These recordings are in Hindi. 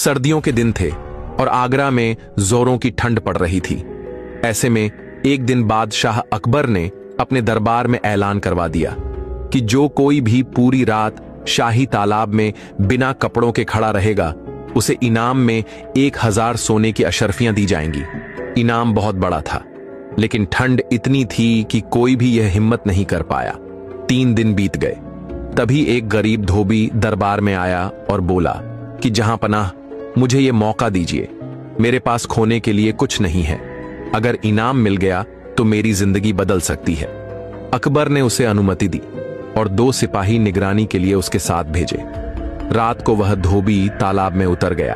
सर्दियों के दिन थे और आगरा में जोरों की ठंड पड़ रही थी। ऐसे में एक दिन बादशाह अकबर ने अपने दरबार में ऐलान करवा दिया कि जो कोई भी पूरी रात शाही तालाब में बिना कपड़ों के खड़ा रहेगा उसे इनाम में 1000 सोने की अशर्फियां दी जाएंगी। इनाम बहुत बड़ा था, लेकिन ठंड इतनी थी कि कोई भी यह हिम्मत नहीं कर पाया। 3 दिन बीत गए। तभी एक गरीब धोबी दरबार में आया और बोला कि जहां पनाह, मुझे यह मौका दीजिए। मेरे पास खोने के लिए कुछ नहीं है। अगर इनाम मिल गया तो मेरी जिंदगी बदल सकती है। अकबर ने उसे अनुमति दी और 2 सिपाही निगरानी के लिए उसके साथ भेजे। रात को वह धोबी तालाब में उतर गया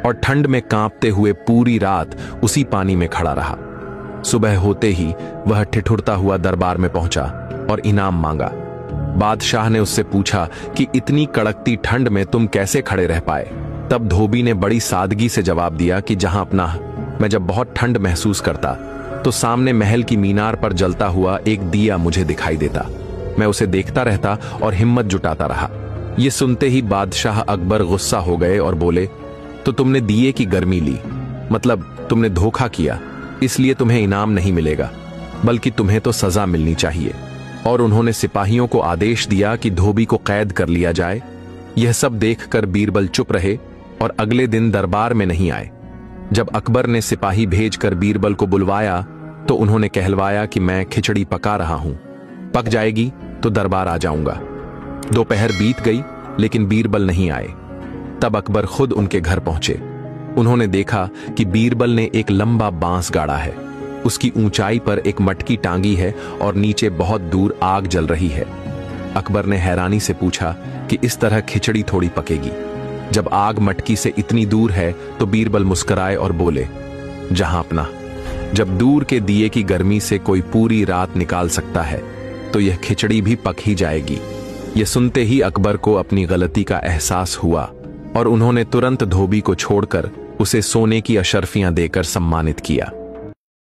और ठंड में कांपते हुए पूरी रात उसी पानी में खड़ा रहा। सुबह होते ही वह ठिठुरता हुआ दरबार में पहुंचा और इनाम मांगा। बादशाह ने उससे पूछा कि इतनी कड़कती ठंड में तुम कैसे खड़े रह पाए। तब धोबी ने बड़ी सादगी से जवाब दिया कि जहां अपना, मैं जब बहुत ठंड महसूस करता तो सामने महल की मीनार पर जलता हुआ एक दिया मुझे दिखाई देता। मैं उसे देखता रहता और हिम्मत जुटाता रहा। यह सुनते ही बादशाह अकबर गुस्सा हो गए और बोले, तो तुमने दिए की गर्मी ली, मतलब तुमने धोखा किया, इसलिए तुम्हें इनाम नहीं मिलेगा, बल्कि तुम्हें तो सजा मिलनी चाहिए। और उन्होंने सिपाहियों को आदेश दिया कि धोबी को कैद कर लिया जाए। यह सब देखकर बीरबल चुप रहे और अगले दिन दरबार में नहीं आए। जब अकबर ने सिपाही भेजकर बीरबल को बुलवाया तो उन्होंने कहलवाया कि मैं खिचड़ी पका रहा हूं, पक जाएगी तो दरबार आ जाऊंगा। दोपहर बीत गई लेकिन बीरबल नहीं आए। तब अकबर खुद उनके घर पहुंचे। उन्होंने देखा कि बीरबल ने एक लंबा बांस गाड़ा है। उसकी ऊंचाई पर एक मटकी टांगी है और नीचे बहुत दूर आग जल रही है। अकबर ने हैरानी से पूछा कि इस तरह खिचड़ी थोड़ी पकेगी। जब आग मटकी से इतनी दूर है तो बीरबल मुस्कुराए और बोले, जहां अपना, जब दूर के दिए की गर्मी से कोई पूरी रात निकाल सकता है तो यह खिचड़ी भी पक ही जाएगी। यह सुनते ही अकबर को अपनी गलती का एहसास हुआ और उन्होंने तुरंत धोबी को छोड़कर उसे सोने की अशर्फियां देकर सम्मानित किया।